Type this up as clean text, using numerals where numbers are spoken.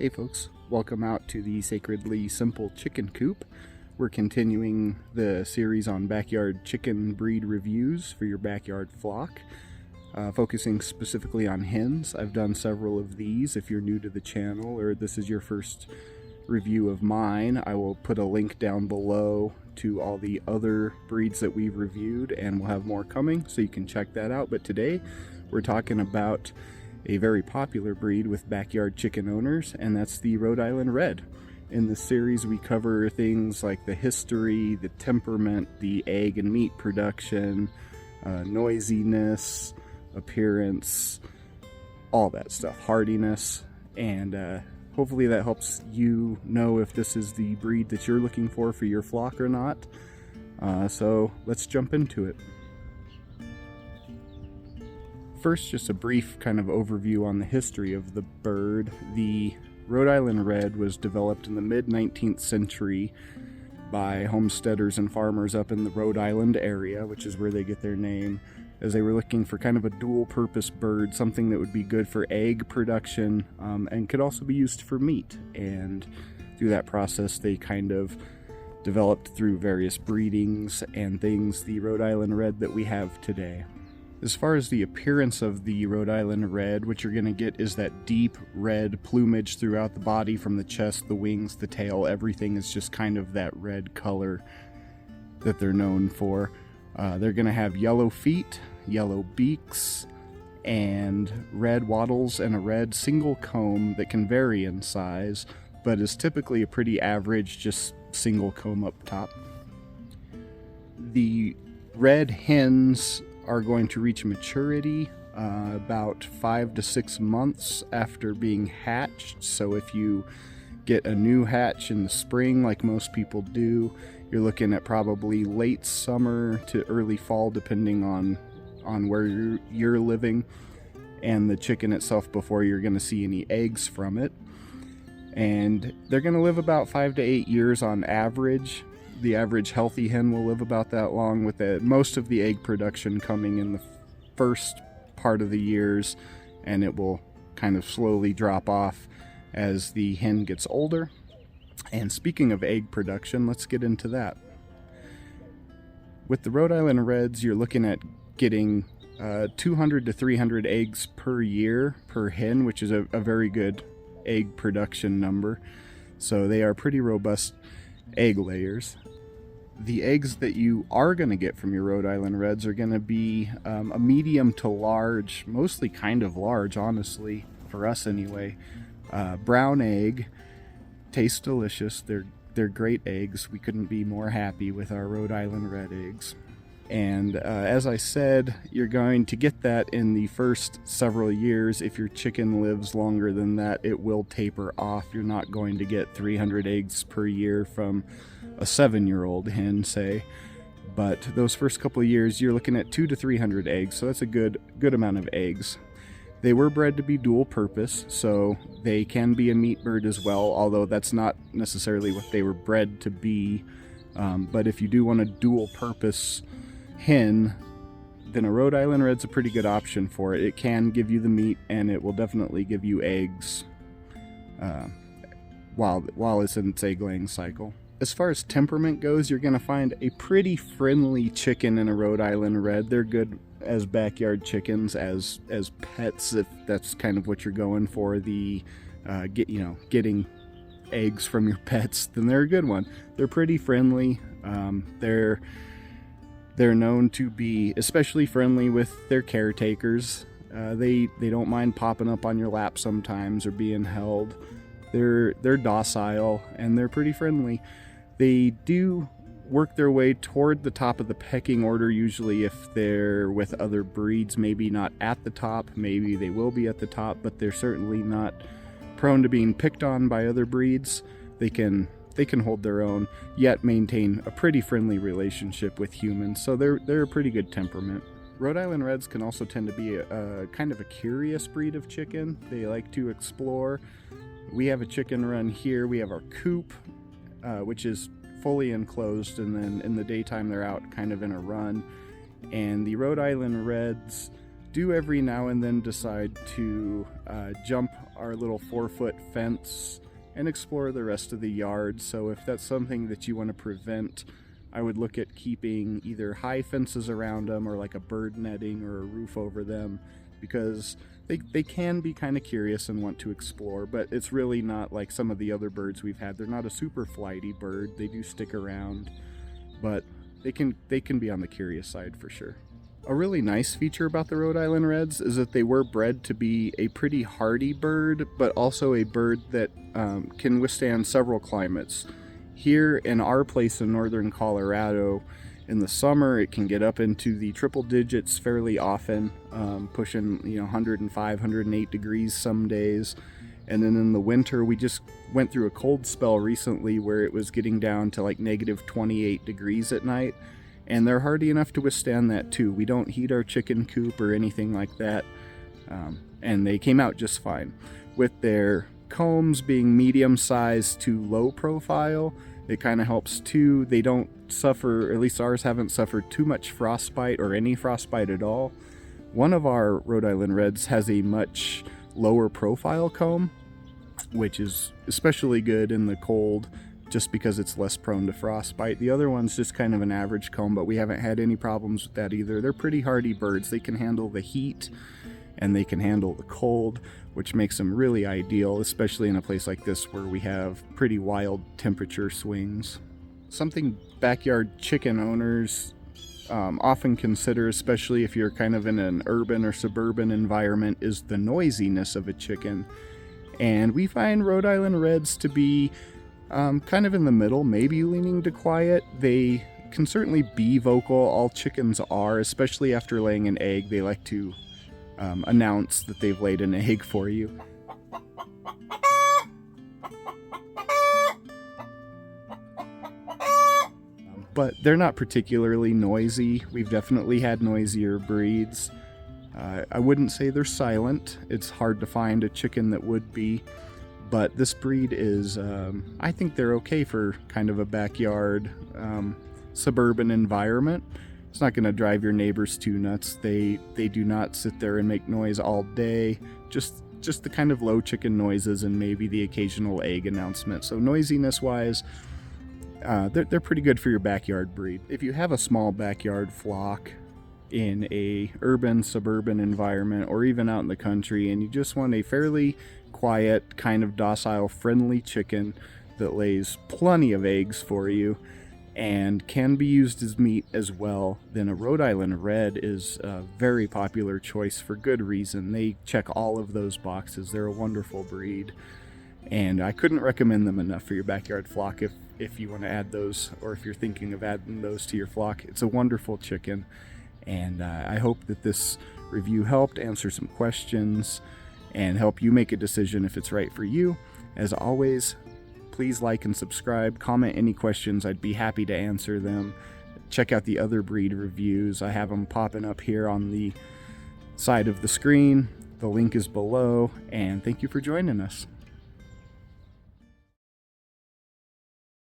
Hey folks, welcome out to the Sacredly Simple Chicken Coop. We're continuing the series on backyard chicken breed reviews for your backyard flock, focusing specifically on hens. I've done several of these. If you're new to the channel or this is your first review of mine, I will put a link down below to all the other breeds that we've reviewed, and we'll have more coming, so you can check that out. But today we're talking about a very popular breed with backyard chicken owners, and that's the Rhode Island Red. In this series we cover things like the history, the temperament, the egg and meat production, noisiness, appearance, all that stuff, hardiness, and hopefully that helps you know if this is the breed that you're looking for your flock or not. So let's jump into it. First, just a brief kind of overview on the history of the bird. The Rhode Island Red was developed in the mid-19th century by homesteaders and farmers up in the Rhode Island area, which is where they get their name, as they were looking for kind of a dual-purpose bird, something that would be good for egg production and could also be used for meat. And through that process, they kind of developed through various breedings and things the Rhode Island Red that we have today. As far as the appearance of the Rhode Island Red, what you're going to get is that deep red plumage throughout the body, from the chest, the wings, the tail. Everything is just kind of that red color that they're known for. They're going to have yellow feet, yellow beaks, and red wattles and a red single comb that can vary in size, but is typically a pretty average, just single comb up top. The red hens are going to reach maturity about 5 to 6 months after being hatched. So if you get a new hatch in the spring, like most people do, you're looking at probably late summer to early fall, depending on where you're living, and the chicken itself, before you're going to see any eggs from it. And they're going to live about 5 to 8 years on average. The average healthy hen will live about that long, with most of the egg production coming in the first part of the years, and it will kind of slowly drop off as the hen gets older. And speaking of egg production, let's get into that. With the Rhode Island Reds, you're looking at getting 200 to 300 eggs per year per hen, which is a very good egg production number. So they are pretty robust egg layers. The eggs that you are going to get from your Rhode Island Reds are going to be a medium to large, mostly kind of large, honestly, for us anyway. Brown egg, tastes delicious. They're great eggs. We couldn't be more happy with our Rhode Island Red eggs. And as I said, you're going to get that in the first several years. If your chicken lives longer than that, it will taper off. You're not going to get 300 eggs per year from a 7-year-old hen, say. But those first couple of years, you're looking at 200 to 300 eggs, so that's a good amount of eggs. They were bred to be dual purpose, so they can be a meat bird as well, although that's not necessarily what they were bred to be. But if you do want a dual purpose hen, then a Rhode Island Red's a pretty good option for it. It can give you the meat, and it will definitely give you eggs while it's in its egg laying cycle. As far as temperament goes, you're going to find a pretty friendly chicken in a Rhode Island Red. They're good as backyard chickens, as pets, if that's kind of what you're going for. Getting eggs from your pets, then they're a good one. They're pretty friendly. They're known to be especially friendly with their caretakers. They don't mind popping up on your lap sometimes or being held. They're docile, and they're pretty friendly. They do work their way toward the top of the pecking order, usually if they're with other breeds. Maybe not at the top, maybe they will be at the top, but they're certainly not prone to being picked on by other breeds. They can hold their own, yet maintain a pretty friendly relationship with humans, so they're a pretty good temperament. Rhode Island Reds can also tend to be a kind of a curious breed of chicken. They like to explore. We have a chicken run here. We have our coop, which is fully enclosed, and then in the daytime they're out kind of in a run. And the Rhode Island Reds do every now and then decide to jump our little 4-foot fence and explore the rest of the yard. So if that's something that you want to prevent, I would look at keeping either high fences around them or like a bird netting or a roof over them, because they can be kind of curious and want to explore, but it's really not like some of the other birds we've had. They're not a super flighty bird. They do stick around, but they can be on the curious side for sure. A really nice feature about the Rhode Island Reds is that they were bred to be a pretty hardy bird, but also a bird that can withstand several climates. Here in our place in northern Colorado, in the summer it can get up into the triple digits fairly often, pushing 105, 108 degrees some days. And then in the winter, we just went through a cold spell recently where it was getting down to like negative 28 degrees at night. And they're hardy enough to withstand that too. We don't heat our chicken coop or anything like that. And they came out just fine. With their combs being medium sized to low profile, it kind of helps too. They don't suffer, at least ours haven't suffered too much frostbite or any frostbite at all. One of our Rhode Island Reds has a much lower profile comb, which is especially good in the cold, just because it's less prone to frostbite. The other one's just kind of an average comb, but we haven't had any problems with that either. They're pretty hardy birds. They can handle the heat and they can handle the cold, which makes them really ideal, especially in a place like this where we have pretty wild temperature swings. Something backyard chicken owners often consider, especially if you're kind of in an urban or suburban environment, is the noisiness of a chicken. And we find Rhode Island Reds to be kind of in the middle, maybe leaning to quiet. They can certainly be vocal. All chickens are, especially after laying an egg. They like to announce that they've laid an egg for you. But they're not particularly noisy. We've definitely had noisier breeds. I wouldn't say they're silent. It's hard to find a chicken that would be. But this breed is, I think they're okay for kind of a backyard, suburban environment. It's not going to drive your neighbors too nuts. They do not sit there and make noise all day. Just the kind of low chicken noises and maybe the occasional egg announcement. So noisiness-wise, they're pretty good for your backyard breed. If you have a small backyard flock in a urban, suburban environment, or even out in the country, and you just want a fairly quiet, kind of docile, friendly chicken that lays plenty of eggs for you and can be used as meat as well, then a Rhode Island Red is a very popular choice for good reason. They check all of those boxes. They're a wonderful breed, and I couldn't recommend them enough for your backyard flock if you want to add those, or if you're thinking of adding those to your flock. It's a wonderful chicken, and I hope that this review helped answer some questions and help you make a decision if it's right for you. As always, please like and subscribe, comment any questions. I'd be happy to answer them. Check out the other breed reviews. I have them popping up here on the side of the screen. The link is below, and thank you for joining us.